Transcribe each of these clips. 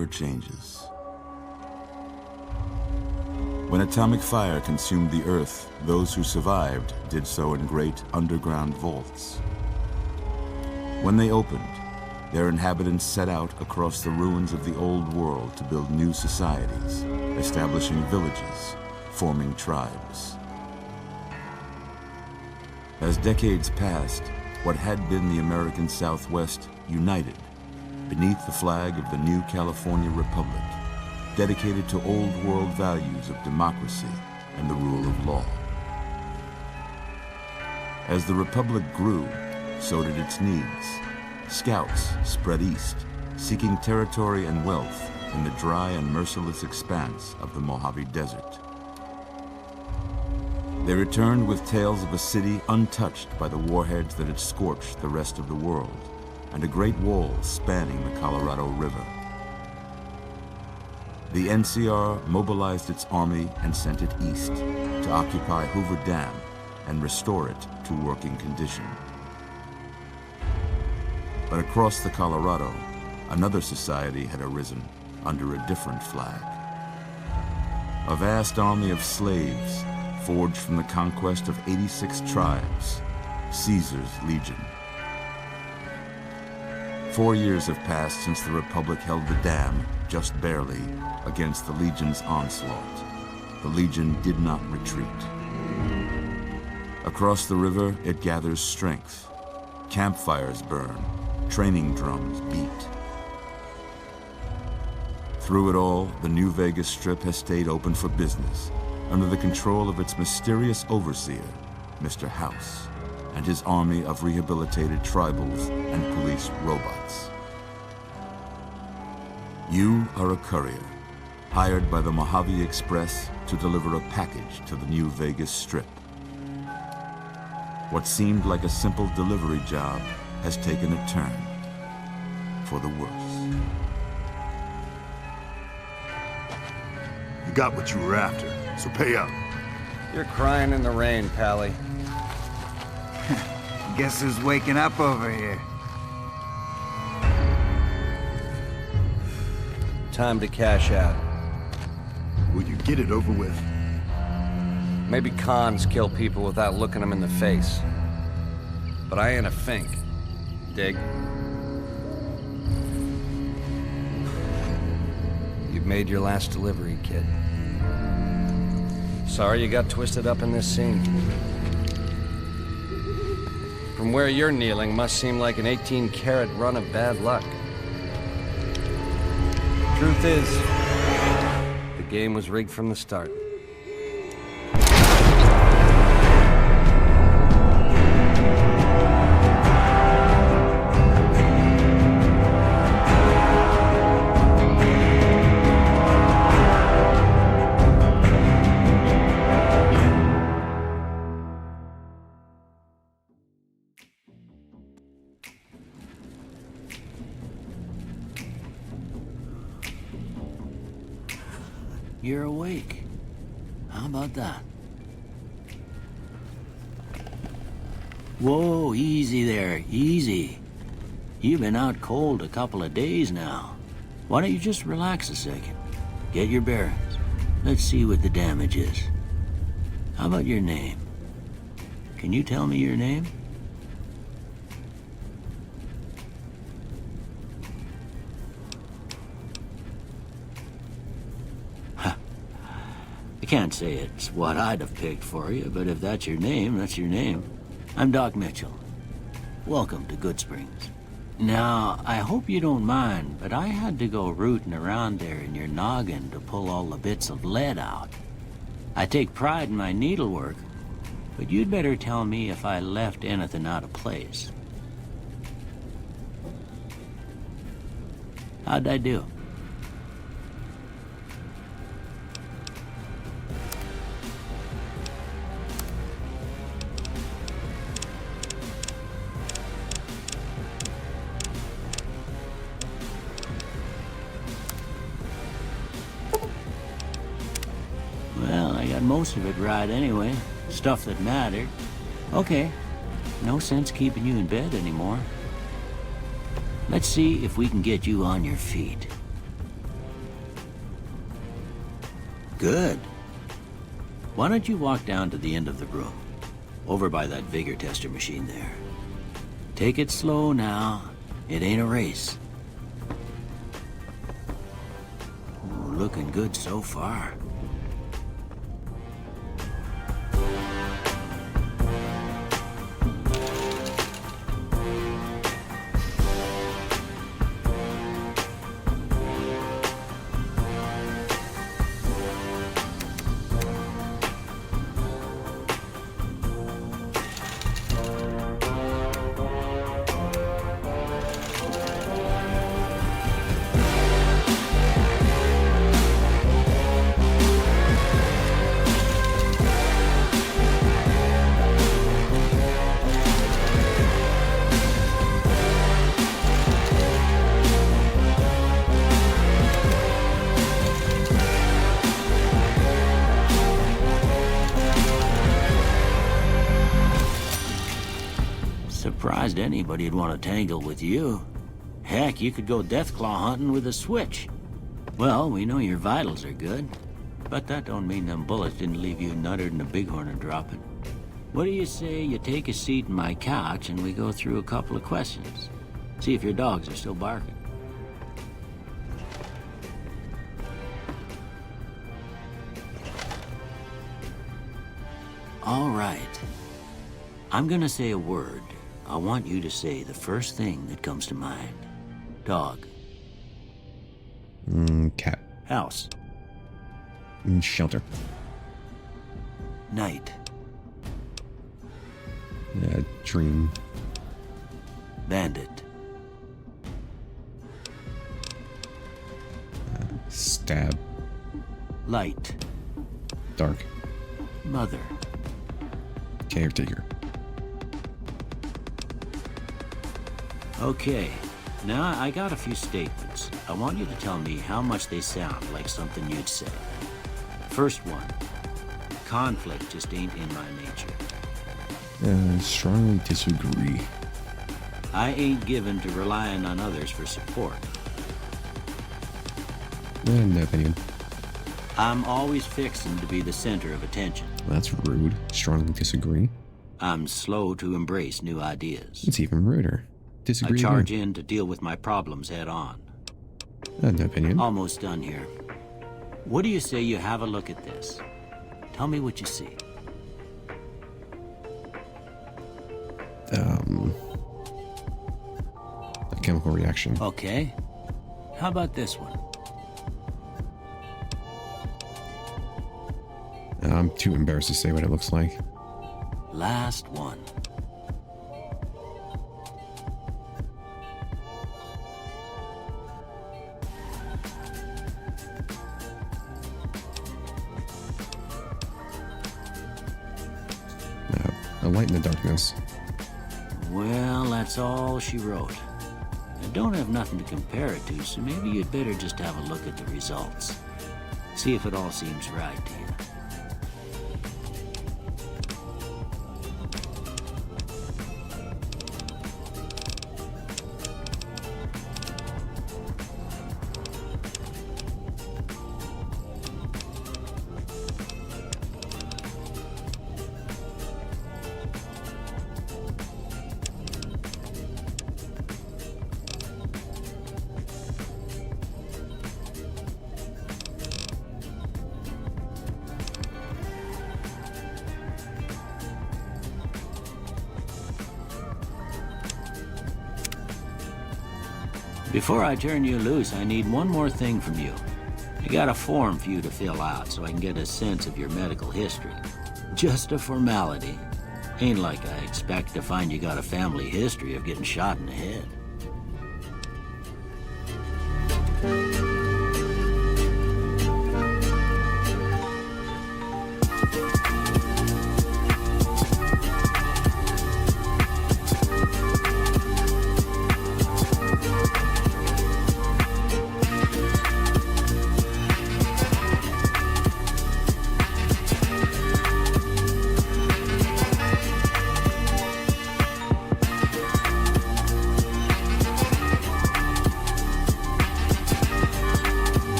never changes. When atomic fire consumed the Earth, those who survived did so in great underground vaults. When they opened, their inhabitants set out across the ruins of the old world to build new societies, establishing villages, forming tribes. As decades passed, what had been the American Southwest united beneath the flag of the new California Republic, dedicated to old world values of democracy and the rule of law. As the Republic grew, so did its needs. Scouts spread east, seeking territory and wealth in the dry and merciless expanse of the Mojave Desert. They returned with tales of a city untouched by the warheads that had scorched the rest of the world, and a great wall spanning the Colorado River. The NCR mobilized its army and sent it east to occupy Hoover Dam and restore it to working condition. But across the Colorado, another society had arisen under a different flag. A vast army of slaves forged from the conquest of 86 tribes, Caesar's Legion. 4 years have passed since the Republic held the dam, just barely, against the Legion's onslaught. The Legion did not retreat. Across the river, it gathers strength. Campfires burn, training drums beat. Through it all, the New Vegas Strip has stayed open for business, under the control of its mysterious overseer, Mr. House, and his army of rehabilitated tribals and police robots. You are a courier, hired by the Mojave Express to deliver a package to the New Vegas Strip. What seemed like a simple delivery job has taken a turn for the worse. You got what you were after, so pay up. You're crying in the rain, Pally. Guess who's waking up over here? Time to cash out. Will you get it over with? Maybe cons kill people without looking them in the face. But I ain't a fink. Dig? You've made your last delivery, kid. Sorry you got twisted up in this scene. From where you're kneeling must seem like an 18-carat run of bad luck. Truth is, the game was rigged from the start. You're awake. How about that? Whoa, easy there, easy. You've been out cold a couple of days now. Why don't you just relax a second? Get your bearings. Let's see what the damage is. How about your name? Can you tell me your name? I can't say it's what I'd have picked for you, but if that's your name, that's your name. I'm Doc Mitchell. Welcome to Goodsprings. Now, I hope you don't mind, but I had to go rooting around there in your noggin to pull all the bits of lead out. I take pride in my needlework, but you'd better tell me if I left anything out of place. How'd I do? Most of it right anyway. Stuff that mattered. Okay. No sense keeping you in bed anymore. Let's see if we can get you on your feet. Good. Why don't you walk down to the end of the room, over by that vigor tester machine there. Take it slow now. It ain't a race. Ooh, looking good so far. Surprised anybody'd want to tangle with you. Heck, you could go Deathclaw hunting with a switch. Well, we know your vitals are good, but that don't mean them bullets didn't leave you nuttered and a bighorn and dropping. What do you say you take a seat in my couch and we go through a couple of questions? See if your dogs are still barking. All right. I'm gonna say a word. I want you to say the first thing that comes to mind. Dog. Cat. House. Shelter. Night. Dream. Bandit. Stab. Light. Dark. Mother. Caretaker. Okay. Now, I got a few statements. I want you to tell me how much they sound like something you'd say. First one. Conflict just ain't in my nature. Strongly disagree. I ain't given to relying on others for support. No opinion. I'm always fixing to be the center of attention. That's rude. Strongly disagree. I'm slow to embrace new ideas. It's even ruder. I Disagree. charge in to deal with my problems head on. No opinion. Almost done here. What do you say you have a look at this? Tell me what you see. A chemical reaction. Okay. How about this one? I'm too embarrassed to say what it looks like. Last one. A light in the darkness. Well, that's all she wrote. I don't have nothing to compare it to, so maybe you'd better just have a look at the results. See if it all seems right to you. Before I turn you loose, I need one more thing from you. I got a form for you to fill out so I can get a sense of your medical history. Just a formality. Ain't like I expect to find you got a family history of getting shot in the head.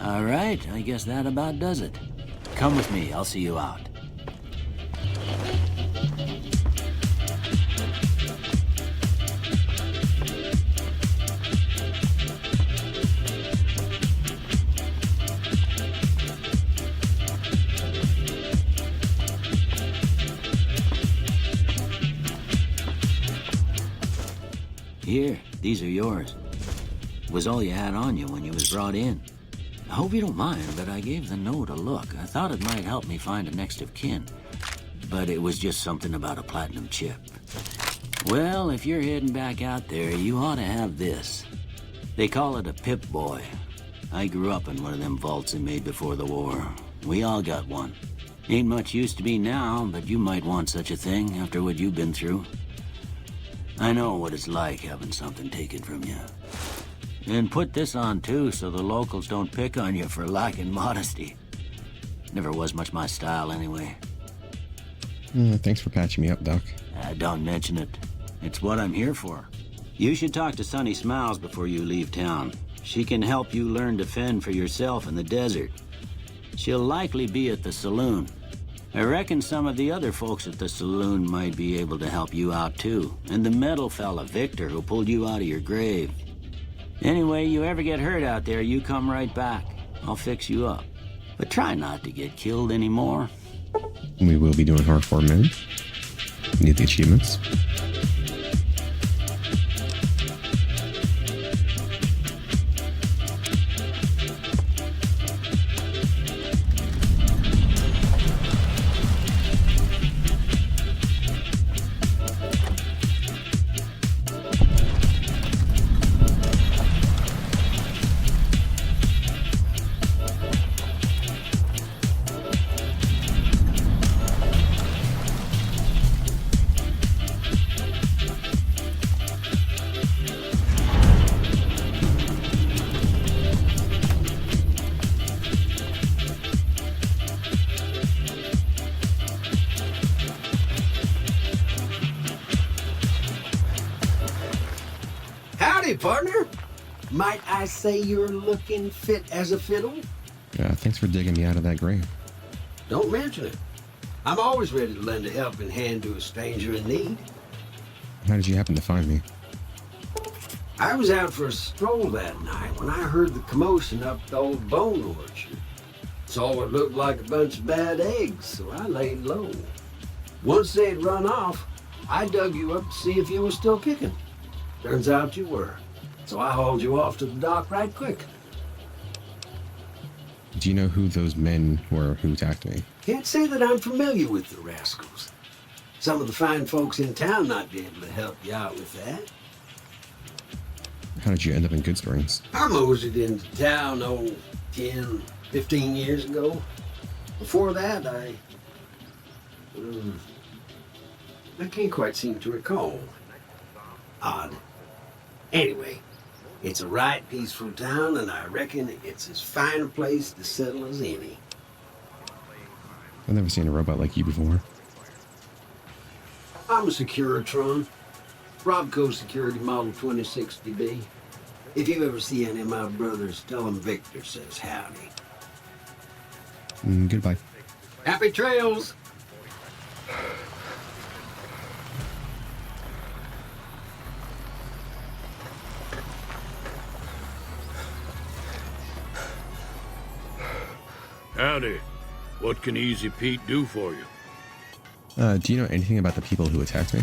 All right, I guess that about does it. Come with me, I'll see you out. Here, these are yours. Was all you had on you when you was brought in. I hope you don't mind, but I gave the note a look. I thought it might help me find a next of kin. But it was just something about a platinum chip. Well, if you're heading back out there, you ought to have this. They call it a Pip-Boy. I grew up in one of them vaults they made before the war. We all got one. Ain't much use to be now, but you might want such a thing after what you've been through. I know what it's like having something taken from you. And put this on too, so the locals don't pick on you for lacking modesty. Never was much my style anyway. Thanks for patching me up, Doc. Don't mention it. It's what I'm here for. You should talk to Sunny Smiles before you leave town. She can help you learn to fend for yourself in the desert. She'll likely be at the saloon. I reckon some of the other folks at the saloon might be able to help you out too. And the metal fella, Victor, who pulled you out of your grave. Anyway, you ever get hurt out there, you come right back. I'll fix you up. But try not to get killed anymore. We will be doing hardcore men. Need the achievements. Howdy, partner. Might I say you're looking fit as a fiddle? Thanks for digging me out of that grave. Don't mention it. I'm always ready to lend a helping hand to a stranger in need. How did you happen to find me? I was out for a stroll that night when I heard the commotion up the old bone orchard. Saw what looked like a bunch of bad eggs, so I laid low. Once they'd run off, I dug you up to see if you were still kicking. Turns out you were. So I hauled you off to the dock right quick. Do you know who those men were who attacked me? Can't say that I'm familiar with the rascals. Some of the fine folks in town might be able to help you out with that. How did you end up in Goodsprings? I moseyed into town, 10, 15 years ago. Before that, I can't quite seem to recall. Odd. Anyway, it's a right peaceful town, and I reckon it's as fine a place to settle as any. I've never seen a robot like you before. I'm a Securitron. Robco Security Model 2060B. If you ever see any of my brothers, tell them Victor says howdy. Goodbye. Happy trails! Howdy. What can Easy Pete do for you? Do you know anything about the people who attacked me?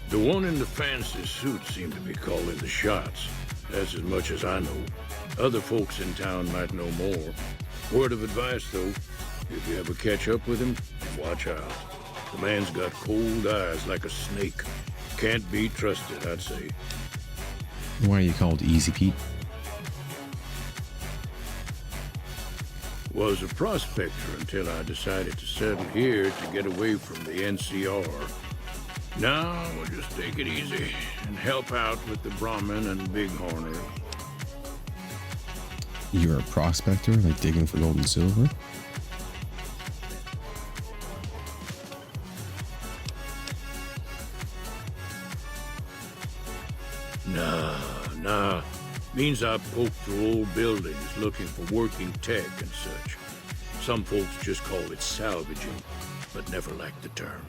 The one in the fancy suit seemed to be calling the shots. That's as much as I know. Other folks in town might know more. Word of advice, though, if you ever catch up with him, watch out. The man's got cold eyes like a snake. Can't be trusted, I'd say. Why are you called Easy Pete? Was a prospector until I decided to settle here to get away from the NCR. Now we'll just take it easy and help out with the Brahmin and Bighorner. You're a prospector, like digging for gold and silver? Nah. Means I poke through old buildings looking for working tech and such. Some folks just call it salvaging, but never liked the term.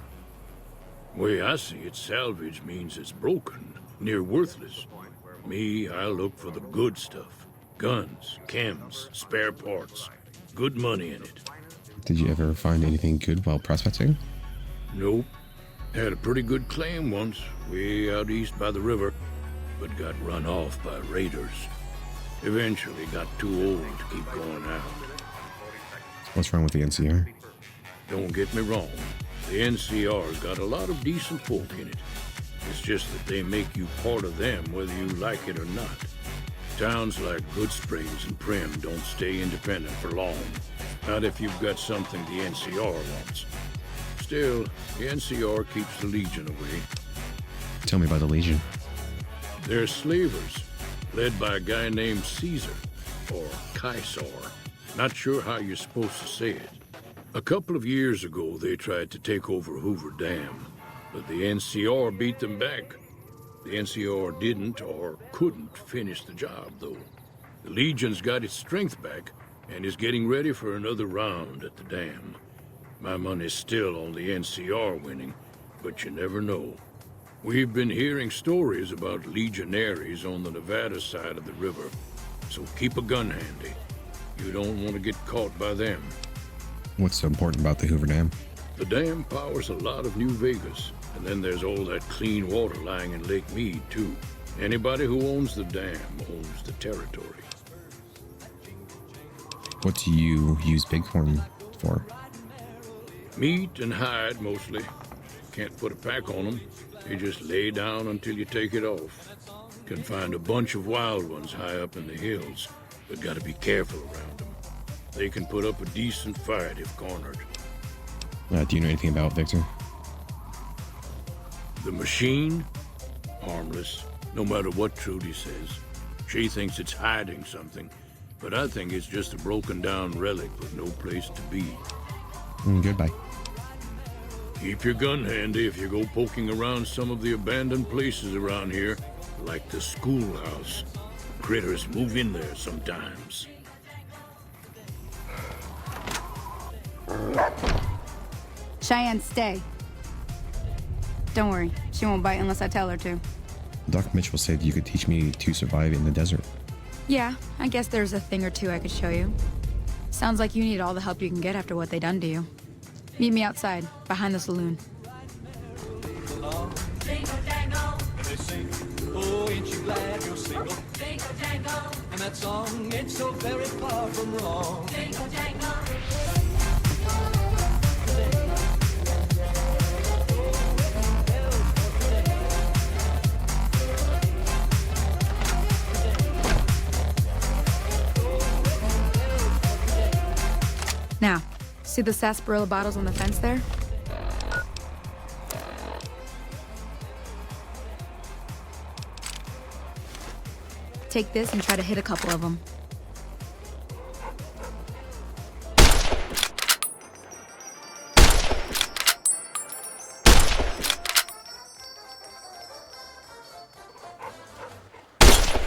Way I see it, salvage means it's broken, near worthless. Me, I look for the good stuff. Guns, chems, spare parts. Good money in it. Did you ever find anything good while prospecting? Nope. Had a pretty good claim once, way out east by the river, but got run off by raiders. Eventually got too old to keep going out. What's wrong with the NCR? Don't get me wrong, the NCR's got a lot of decent folk in it. It's just that they make you part of them whether you like it or not. Towns like Goodsprings and Primm don't stay independent for long. Not if you've got something the NCR wants. Still, the NCR keeps the Legion away. Tell me about the Legion. They're slavers, led by a guy named Caesar, or Caesar. Not sure how you're supposed to say it. A couple of years ago, they tried to take over Hoover Dam, but the NCR beat them back. The NCR didn't or couldn't finish the job, though. The Legion's got its strength back and is getting ready for another round at the dam. My money's still on the NCR winning, but you never know. We've been hearing stories about legionaries on the Nevada side of the river, so keep a gun handy. You don't want to get caught by them. What's so important about the Hoover Dam? The dam powers a lot of New Vegas, and then there's all that clean water lying in Lake Mead, too. Anybody who owns the dam owns the territory. What do you use Bighorn for? Meat and hide, mostly. Can't put a pack on them. You just lay down until you take it off. Can find a bunch of wild ones high up in the hills, but gotta be careful around them. They can put up a decent fight if cornered. Do you know anything about Victor? The machine? Harmless, no matter what Trudy says. She thinks it's hiding something, but I think it's just a broken down relic with no place to be. Goodbye. Keep your gun handy if you go poking around some of the abandoned places around here, like the schoolhouse. Critters move in there sometimes. Cheyenne, stay. Don't worry, she won't bite unless I tell her to. Doc Mitchell said you could teach me to survive in the desert. Yeah, I guess there's a thing or two I could show you. Sounds like you need all the help you can get after what they done to you. Meet me outside, behind the saloon. Oh, ain't you glad you're single? And that song ain't so very far from wrong. Now, see the sarsaparilla bottles on the fence there? Take this and try to hit a couple of them.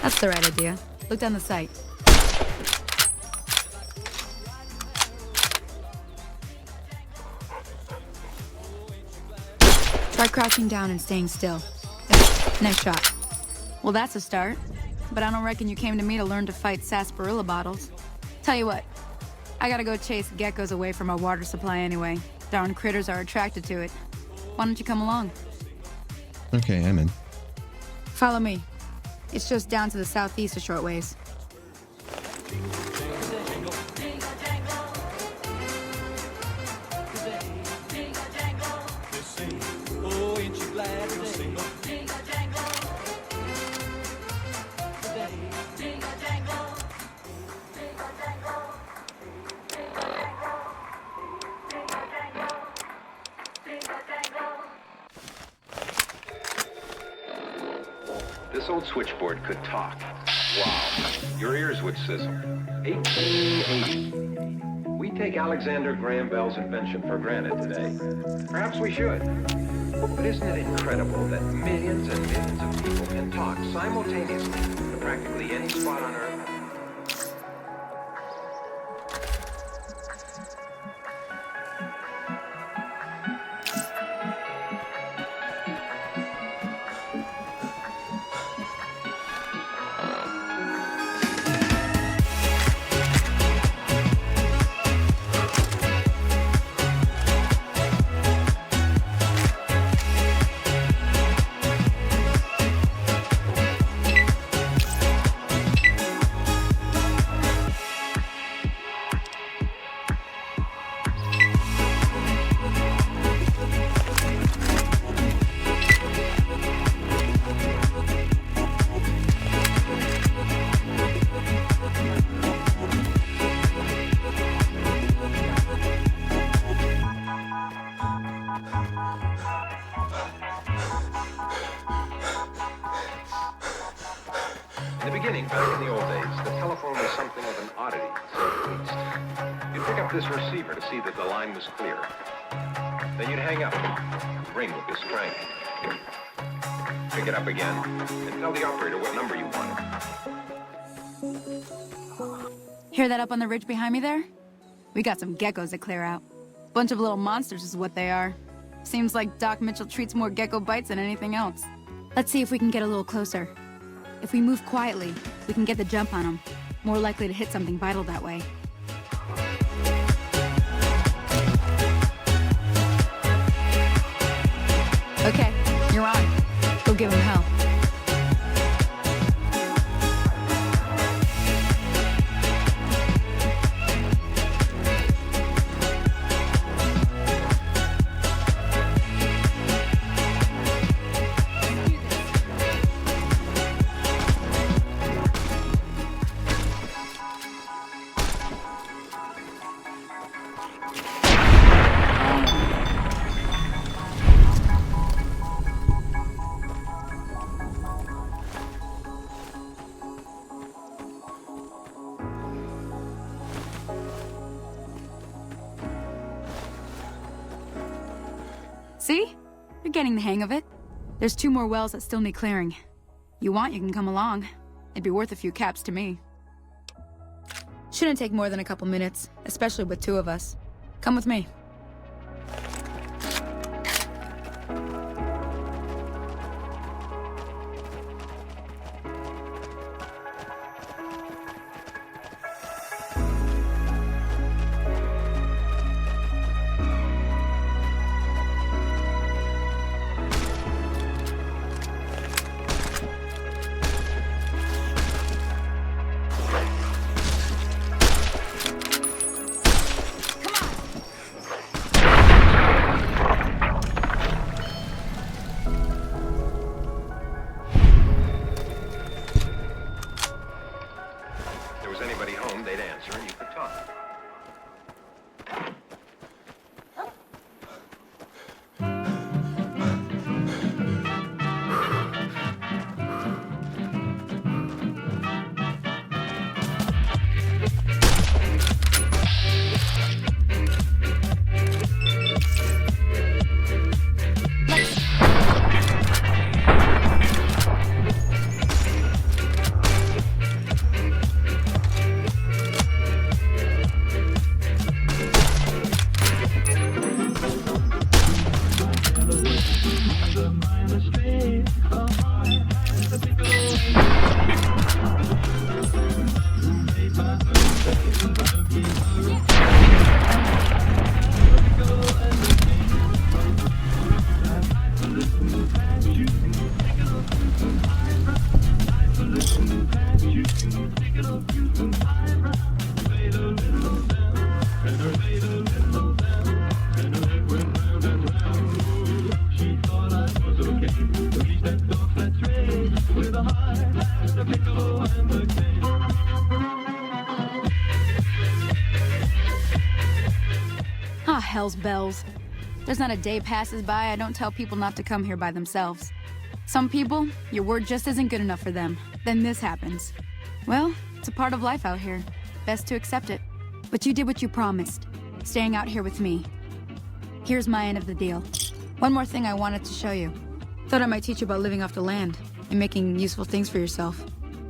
That's the right idea. Look down the sight. Try crouching down and staying still. Nice shot. Well, that's a start. But I don't reckon you came to me to learn to fight sarsaparilla bottles. Tell you what, I gotta go chase geckos away from our water supply anyway. Darn critters are attracted to it. Why don't you come along? Okay, I'm in. Follow me. It's just down to the southeast a short ways. Oh, ain't you glad you're single? This old switchboard could talk. Wow. Your ears would sizzle. 1880. We take Alexander Graham Bell's invention for granted today. Perhaps we should. But isn't it incredible that millions and millions of people can talk simultaneously practically any spot on Earth. In the beginning, back in the old days, the telephone was something of an oddity, to say the least. You'd pick up this receiver to see that the line was clear. Then you'd hang up, ring with this crank. Pick it up again, and tell the operator what number you wanted. Hear that up on the ridge behind me there? We got some geckos to clear out. Bunch of little monsters is what they are. Seems like Doc Mitchell treats more gecko bites than anything else. Let's see if we can get a little closer. If we move quietly, we can get the jump on them. More likely to hit something vital that way. Okay, you're on. Go give him hell. See? You're getting the hang of it. There's 2 more wells that still need clearing. You want, you can come along. It'd be worth a few caps to me. Shouldn't take more than a couple minutes, especially with 2 of us. Come with me. Ah, hell's bells. There's not a day passes by I don't tell people not to come here by themselves. Some people, your word just isn't good enough for them. Then this happens. Well, it's a part of life out here. Best to accept it. But you did what you promised, staying out here with me. Here's my end of the deal. One more thing I wanted to show you. Thought I might teach you about living off the land and making useful things for yourself.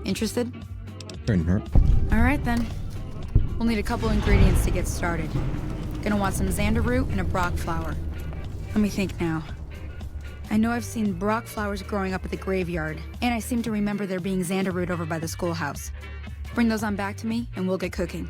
Interested? Couldn't hurt. All right, then. We'll need a couple ingredients to get started. Gonna want some xander root and a Brock flower. Let me think now. I know I've seen Brock flowers growing up at the graveyard, and I seem to remember there being xander root over by the schoolhouse. Bring those on back to me, and we'll get cooking.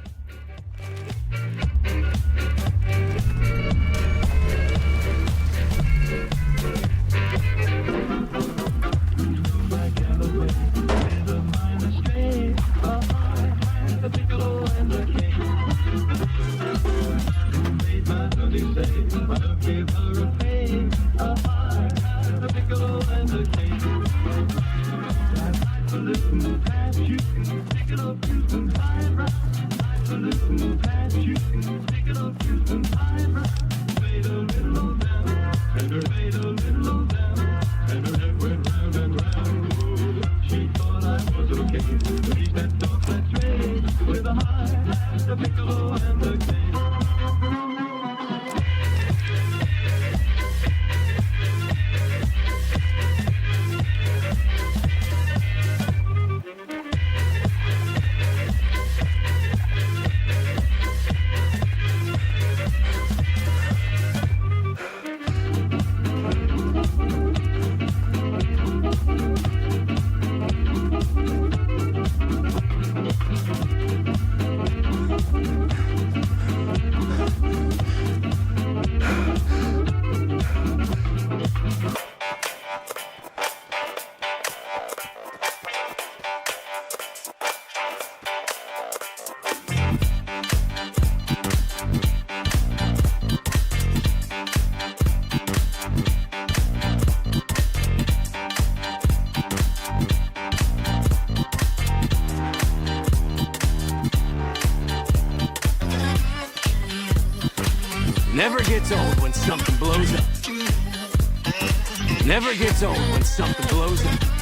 Never gets old when something blows up. Never gets old when something blows up.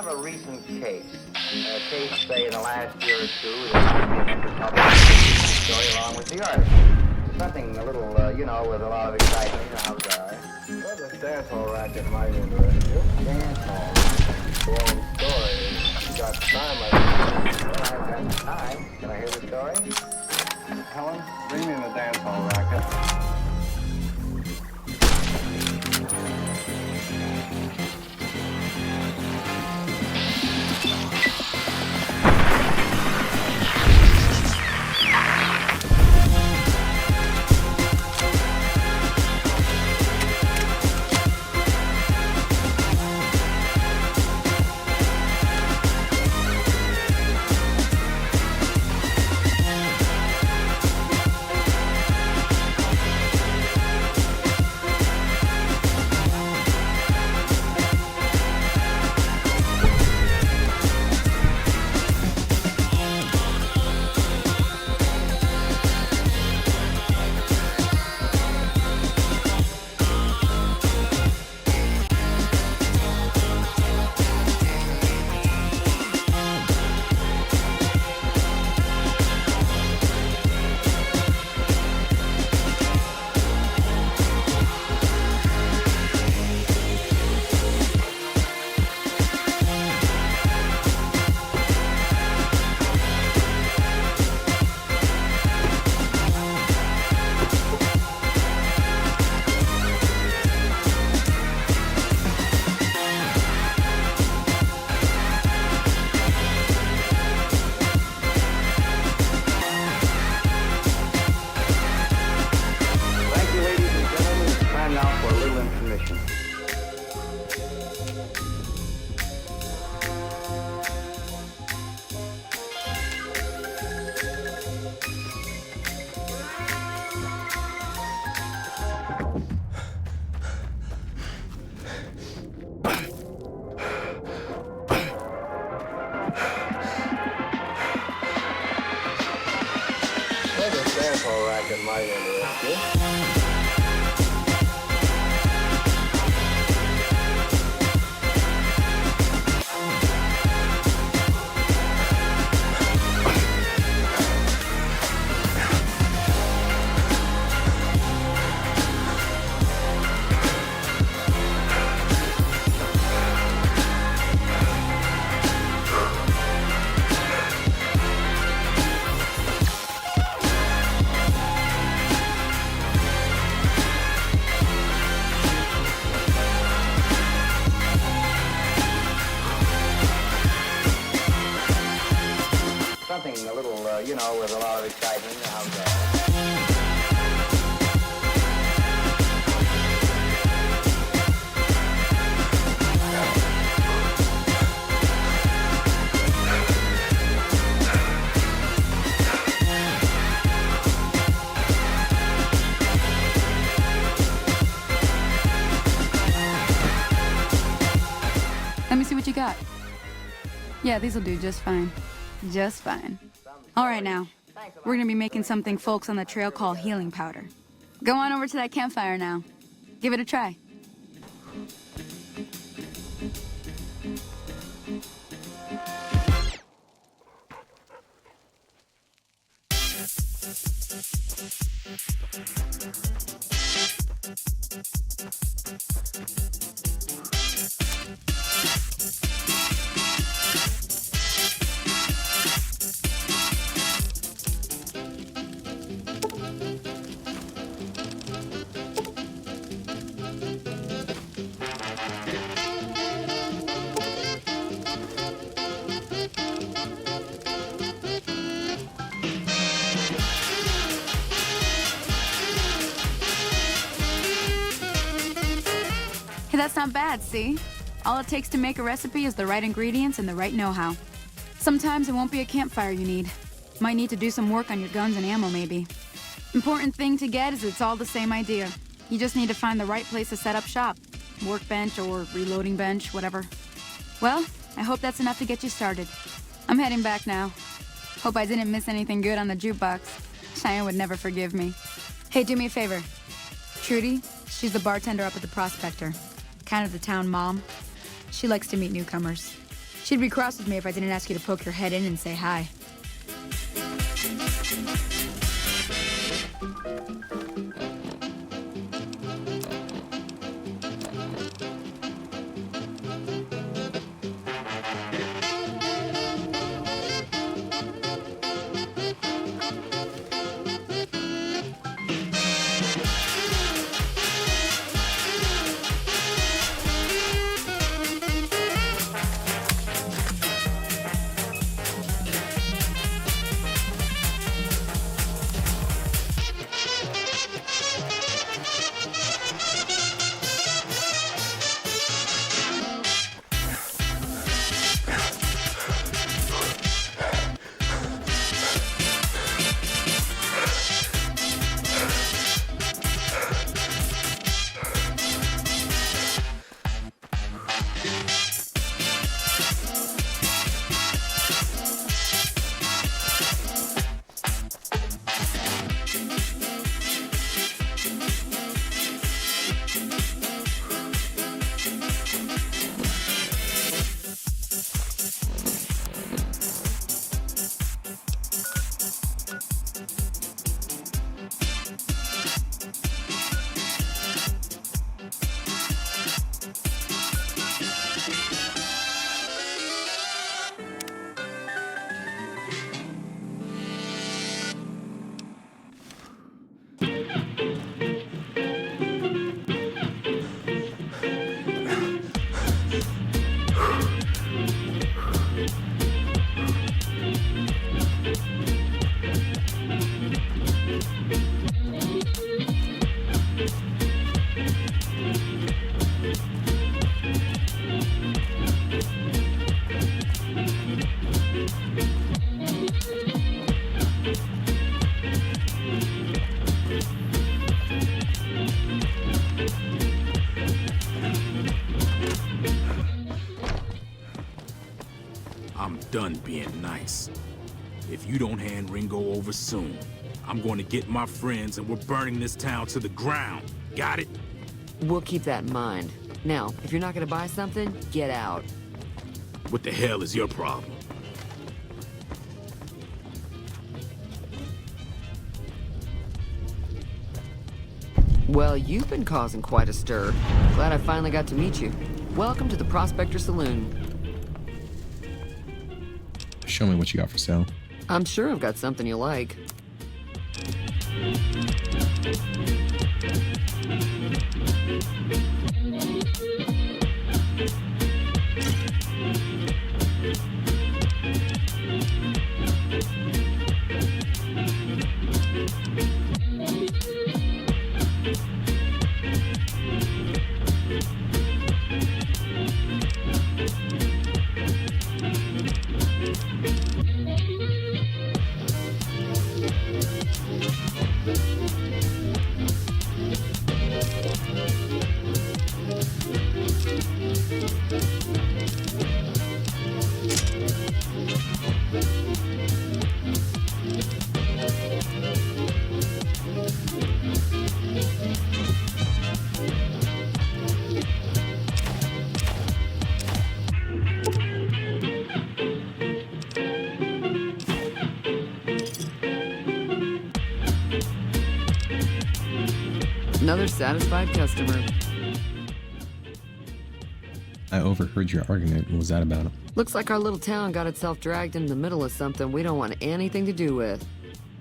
have a recent case. A case, say, in the last year or two that might be an public story along with the article. Something a little, you know, with a lot of excitement. You know how they are. Well, this dance hall racket might interest you. Dance hall racket. Long story. You got time, I think. Well, I've got time. Can I hear the story? Helen, bring me in the dance hall racket. Something a little, you know, with a lot of excitement. You know how they are. Let me see what you got. Yeah, these'll do just fine. Just fine. All right, now. We're gonna be making something folks on the trail call healing powder. Go on over to that campfire now. Give it a try. That's not bad, see? All it takes to make a recipe is the right ingredients and the right know-how. Sometimes it won't be a campfire you need. Might need to do some work on your guns and ammo, maybe. Important thing to get is it's all the same idea. You just need to find the right place to set up shop. Workbench or reloading bench, whatever. Well, I hope that's enough to get you started. I'm heading back now. Hope I didn't miss anything good on the jukebox. Cheyenne would never forgive me. Hey, do me a favor. Trudy, she's the bartender up at the Prospector. Kind of the town mom. She likes to meet newcomers. She'd be cross with me if I didn't ask you to poke your head in and say hi. I'm done being nice. If you don't hand Ringo over soon, I'm going to get my friends and we're burning this town to the ground. Got it? We'll keep that in mind. Now, if you're not gonna buy something, get out. What the hell is your problem? Well, you've been causing quite a stir. Glad I finally got to meet you. Welcome to the Prospector Saloon. Show me what you got for sale. I'm sure I've got something you like. Another satisfied customer. I overheard your argument. What was that about? Looks like our little town got itself dragged into the middle of something we don't want anything to do with.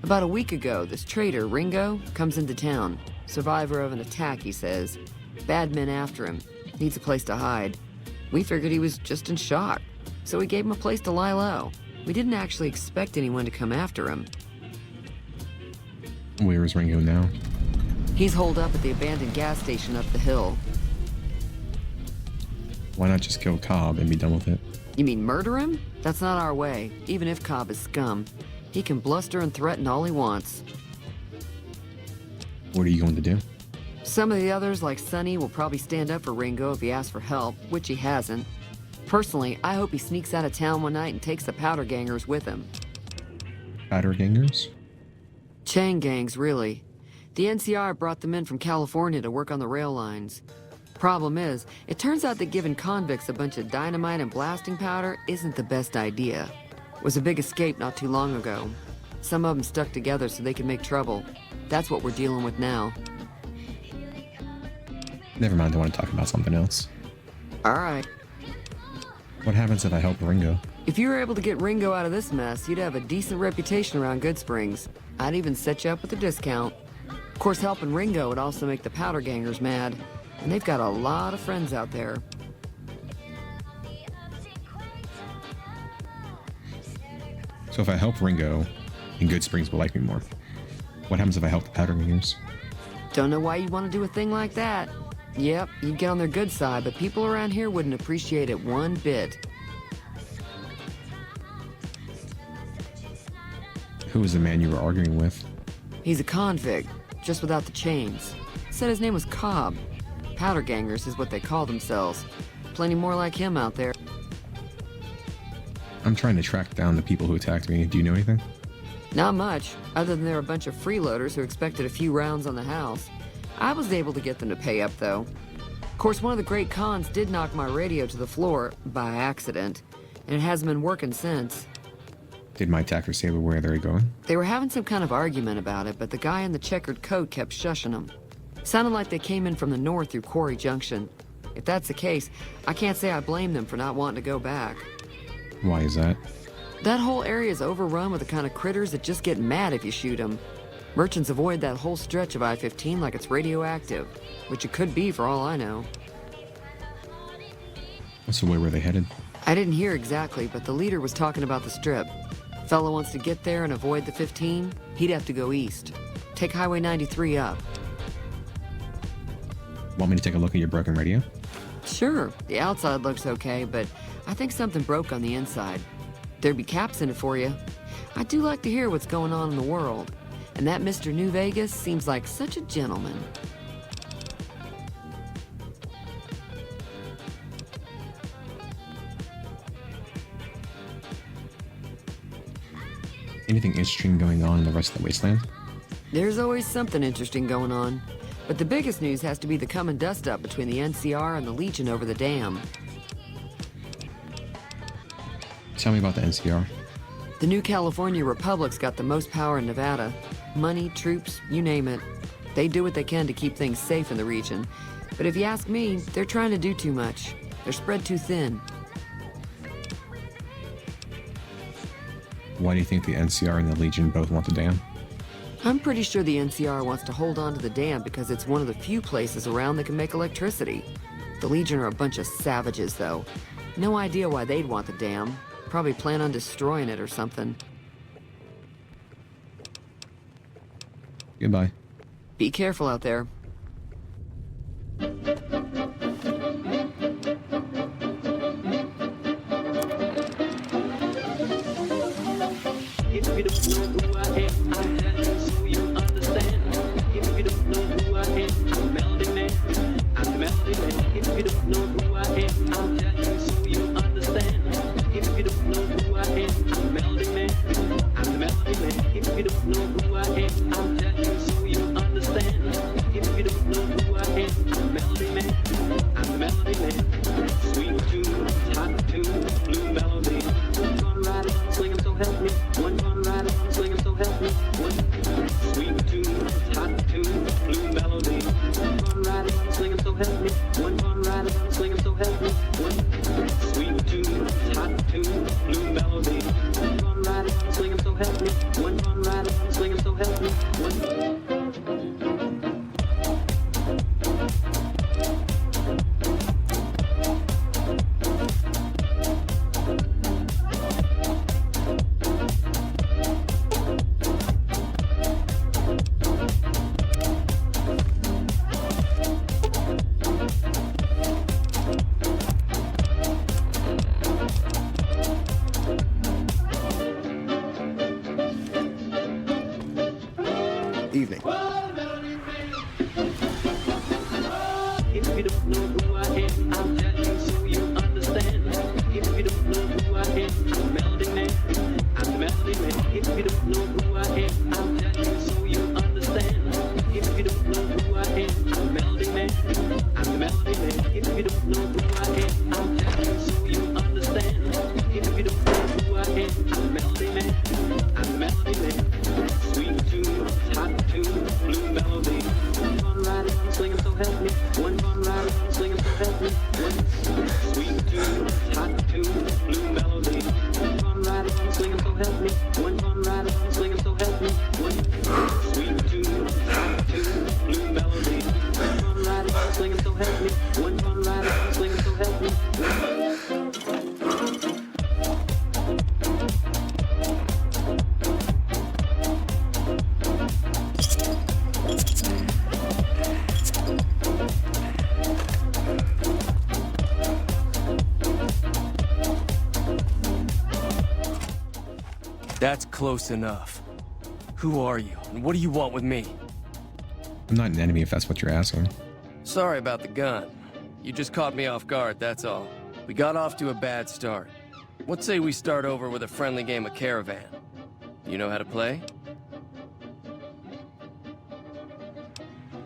About a week ago, this traitor, Ringo, comes into town. Survivor of an attack, he says. Bad men after him. Needs a place to hide. We figured he was just in shock, so we gave him a place to lie low. We didn't actually expect anyone to come after him. Where is Ringo now? He's holed up at the abandoned gas station up the hill. Why not just kill Cobb and be done with it? You mean murder him? That's not our way, even if Cobb is scum. He can bluster and threaten all he wants. What are you going to do? Some of the others, like Sonny, will probably stand up for Ringo if he asks for help, which he hasn't. Personally, I hope he sneaks out of town one night and takes the powder gangers with him. Powder gangers? Chain gangs, really. The NCR brought them in from California to work on the rail lines. Problem is, it turns out that giving convicts a bunch of dynamite and blasting powder isn't the best idea. It was a big escape not too long ago. Some of them stuck together so they could make trouble. That's what we're dealing with now. Never mind, I want to talk about something else. All right. What happens if I help Ringo? If you were able to get Ringo out of this mess, you'd have a decent reputation around Goodsprings. I'd even set you up with a discount. Of course, helping Ringo would also make the powder gangers mad. And they've got a lot of friends out there. So if I help Ringo, then Goodsprings will like me more. What happens if I help the powder gangers? Don't know why you want to do a thing like that. Yep, you'd get on their good side, but people around here wouldn't appreciate it one bit. Who was the man you were arguing with? He's a convict, just without the chains. Said his name was Cobb. Powder gangers is what they call themselves. Plenty more like him out there. I'm trying to track down the people who attacked me. Do you know anything? Not much, other than they're a bunch of freeloaders who expected a few rounds on the house. I was able to get them to pay up, though. Of course, one of the great cons did knock my radio to the floor, by accident, and it hasn't been working since. Did my attackers say where they were going? They were having some kind of argument about it, but the guy in the checkered coat kept shushing them. Sounded like they came in from the north through Quarry Junction. If that's the case, I can't say I blame them for not wanting to go back. Why is that? That whole area is overrun with the kind of critters that just get mad if you shoot them. Merchants avoid that whole stretch of I-15 like it's radioactive, which it could be for all I know. So where were they headed? I didn't hear exactly, but the leader was talking about the strip. Fellow wants to get there and avoid the 15, he'd have to go east. Take Highway 93 up. Want me to take a look at your broken radio? Sure, the outside looks okay, but I think something broke on the inside. There'd be caps in it for you. I do like to hear what's going on in the world. And that Mr. New Vegas seems like such a gentleman. Anything interesting going on in the rest of the wasteland? There's always something interesting going on. But the biggest news has to be the coming dust-up between the NCR and the Legion over the dam. Tell me about the NCR. The New California Republic's got the most power in Nevada. Money, troops, you name it. They do what they can to keep things safe in the region. But if you ask me, they're trying to do too much. They're spread too thin. Why do you think the NCR and the Legion both want the dam? I'm pretty sure the NCR wants to hold on to the dam because it's one of the few places around that can make electricity. The Legion are a bunch of savages, though. No idea why they'd want the dam. Probably plan on destroying it or something. Goodbye. Be careful out there. Evening. I'm the melody man. That's close enough. Who are you, and what do you want with me? I'm not an enemy if that's what you're asking. Sorry about the gun. You just caught me off guard, that's all. We got off to a bad start. What say we start over with a friendly game of Caravan? You know how to play?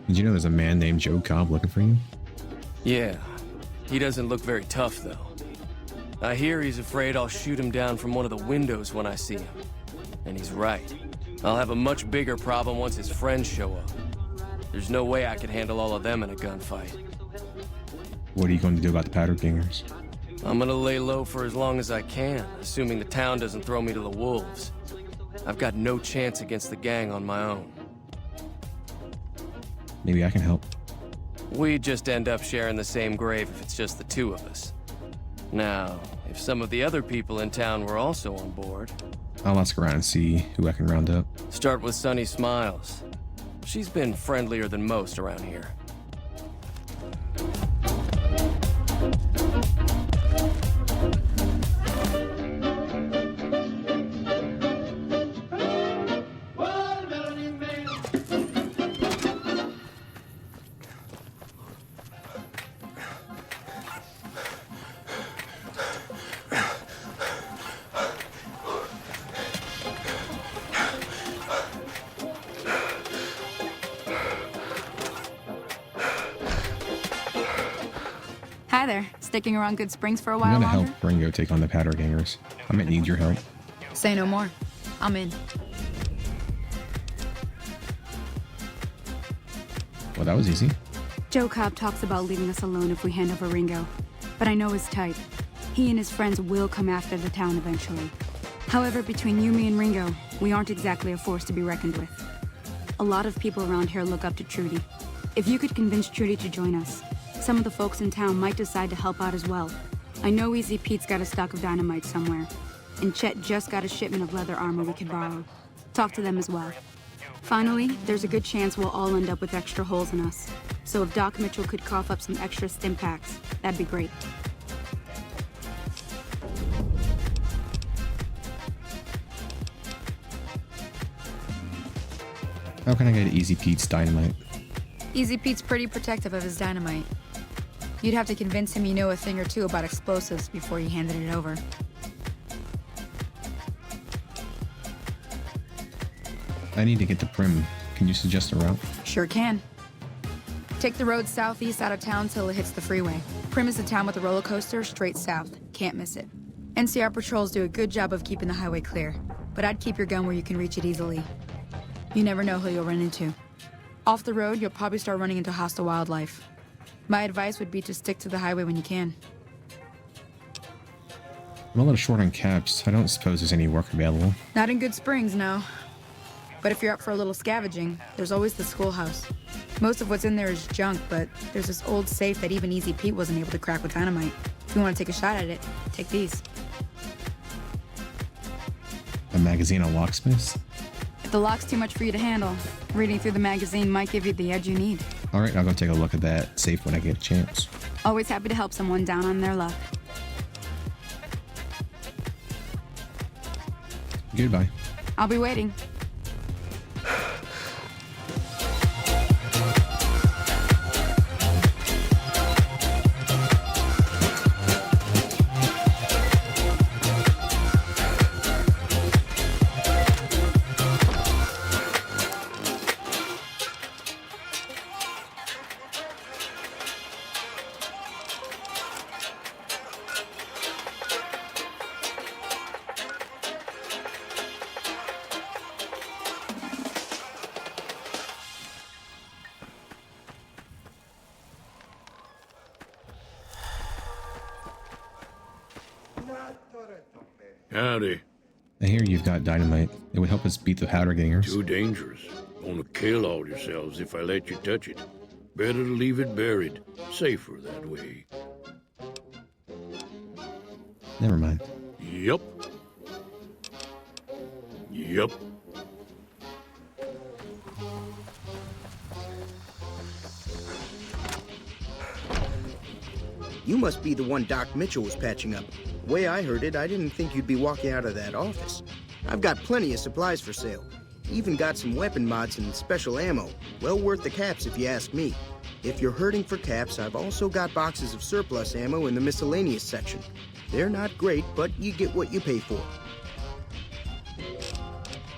Did you know there's a man named Joe Cobb looking for you? Yeah. He doesn't look very tough, though. I hear he's afraid I'll shoot him down from one of the windows when I see him. And he's right. I'll have a much bigger problem once his friends show up. There's no way I could handle all of them in a gunfight. What are you going to do about the powder gangers? I'm gonna lay low for as long as I can, assuming the town doesn't throw me to the wolves. I've got no chance against the gang on my own. Maybe I can help. We'd just end up sharing the same grave if it's just the two of us. Now, if some of the other people in town were also on board... I'll ask around and see who I can round up. Start with Sunny Smiles. She's been friendlier than most around here. Hi there. Sticking around Good Springs for a I'm while gonna longer? help Ringo take on the powder gangers. I might need your help. Say no more. I'm in. Well, that was easy. Joe Cobb talks about leaving us alone if we hand over Ringo. But I know his type. He and his friends will come after the town eventually. However, between you, me, and Ringo, we aren't exactly a force to be reckoned with. A lot of people around here look up to Trudy. If you could convince Trudy to join us, some of the folks in town might decide to help out as well. I know Easy Pete's got a stock of dynamite somewhere, and Chet just got a shipment of leather armor we could borrow. Talk to them as well. Finally, there's a good chance we'll all end up with extra holes in us. So if Doc Mitchell could cough up some extra stim packs, that'd be great. How can I get Easy Pete's dynamite? Easy Pete's pretty protective of his dynamite. You'd have to convince him you know a thing or two about explosives before you handed it over. I need to get to Prim. Can you suggest a route? Sure can. Take the road southeast out of town till it hits the freeway. Prim is the town with the roller coaster straight south. Can't miss it. NCR patrols do a good job of keeping the highway clear, but I'd keep your gun where you can reach it easily. You never know who you'll run into. Off the road, you'll probably start running into hostile wildlife. My advice would be to stick to the highway when you can. I'm a little short on caps. I don't suppose there's any work available. Not in Good Springs, no. But if you're up for a little scavenging, there's always the schoolhouse. Most of what's in there is junk, but there's this old safe that even Easy Pete wasn't able to crack with dynamite. If you want to take a shot at it, take these. A magazine on locksmiths? If the lock's too much for you to handle, reading through the magazine might give you the edge you need. All right, I'll go take a look at that safe when I get a chance. Always happy to help someone down on their luck. Goodbye. I'll be waiting. Howdy. I hear you've got dynamite. It would help us beat the powder gangers. Too dangerous. Gonna kill all yourselves if I let you touch it. Better to leave it buried. Safer that way. Never mind. Yup. Yup. You must be the one Doc Mitchell was patching up. The way I heard it, I didn't think you'd be walking out of that office. I've got plenty of supplies for sale. Even got some weapon mods and special ammo. Well worth the caps if you ask me. If you're hurting for caps, I've also got boxes of surplus ammo in the miscellaneous section. They're not great, but you get what you pay for.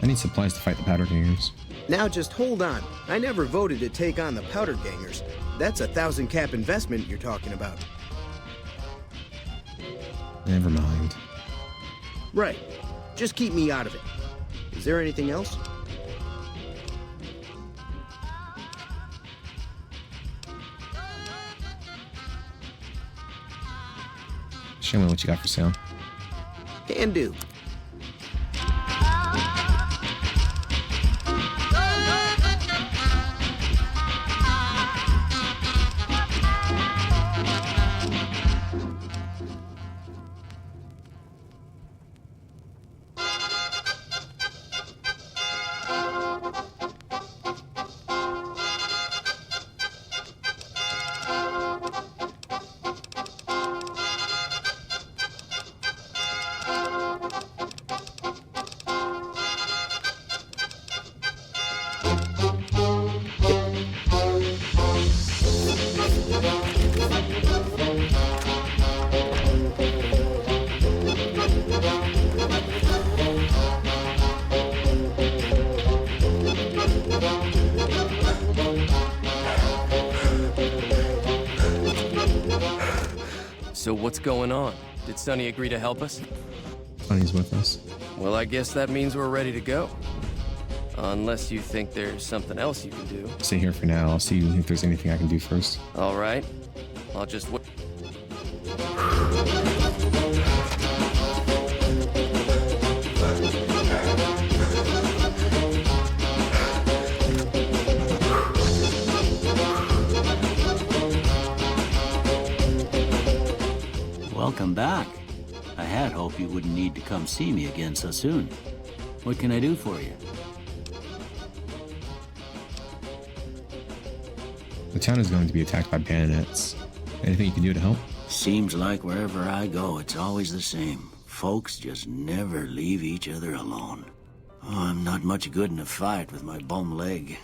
I need supplies to fight the powder gangers. Now just hold on. I never voted to take on the powder gangers. That's a 1,000 cap investment you're talking about. Never mind. Right. Just keep me out of it. Is there anything else? Show me what you got for sale. Can do. So what's going on? Did Sonny agree to help us? Sonny's with us. Well, I guess that means we're ready to go. Unless you think there's something else you can do. Stay here for now. I'll see if there's anything I can do first. All right. I'll just wait. Welcome back. I had hoped you wouldn't need to come see me again so soon. What can I do for you? The town is going to be attacked by bandits. Anything you can do to help? Seems like wherever I go, it's always the same. Folks just never leave each other alone. Oh, I'm not much good in a fight with my bum leg.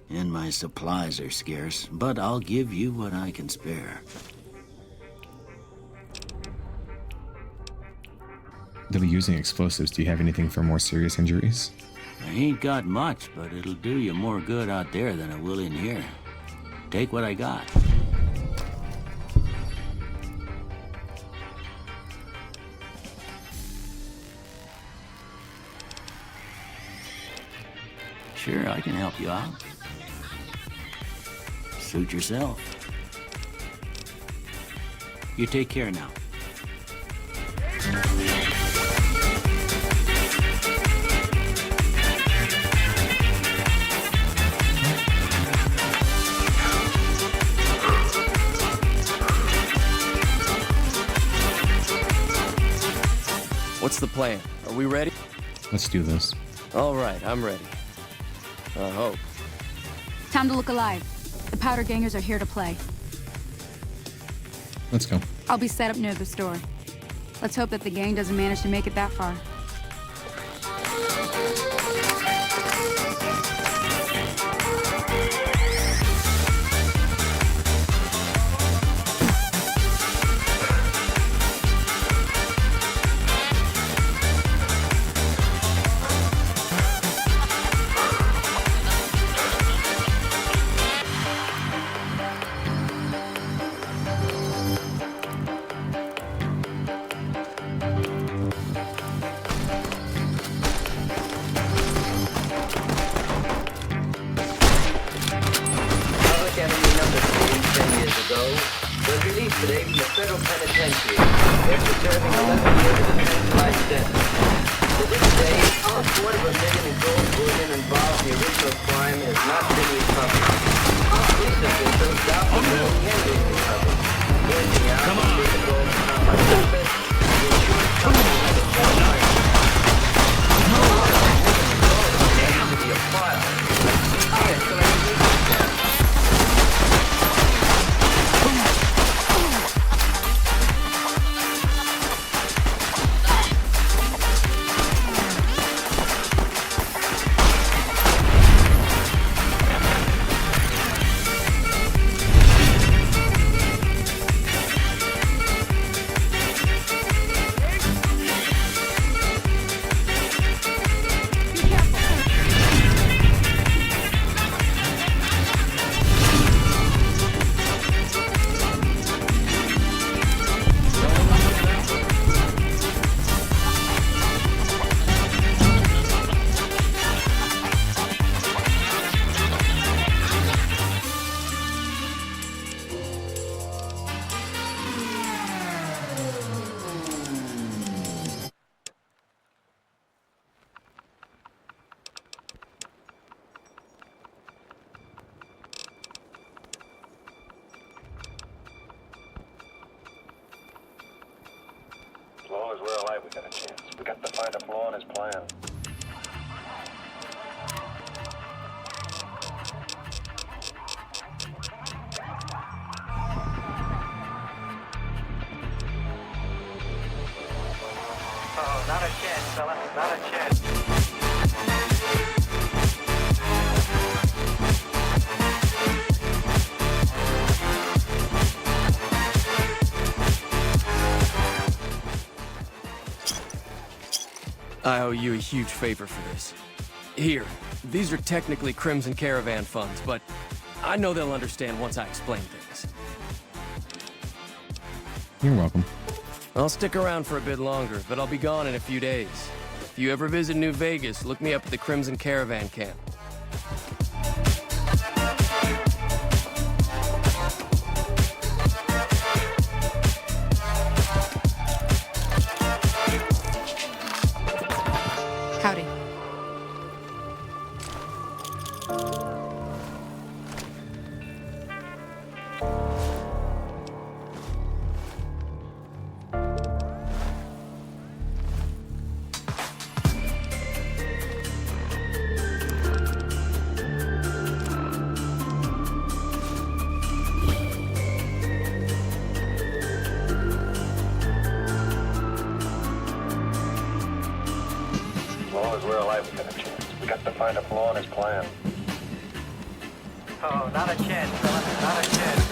And my supplies are scarce, but I'll give you what I can spare. They'll be using explosives. Do you have anything for more serious injuries? I ain't got much, but it'll do you more good out there than it will in here. Take what I got. Sure, I can help you out. Suit yourself. You take care now. What's the plan? Are we ready? Let's do this. All right, I'm ready. I hope. Time to look alive. The powder gangers are here to play. Let's go. I'll be set up near the store. Let's hope that the gang doesn't manage to make it that far. find a flaw in his plan. Oh, not a chance, fella. Not a chance. I owe you a huge favor for this. Here, these are technically Crimson Caravan funds, but I know they'll understand once I explain things. You're welcome. I'll stick around for a bit longer, but I'll be gone in a few days. If you ever visit New Vegas, look me up at the Crimson Caravan camp. Howdy. As long as we're alive, we got a chance. We got to find a flaw in his plan. Oh, not a chance, fella. Not a chance.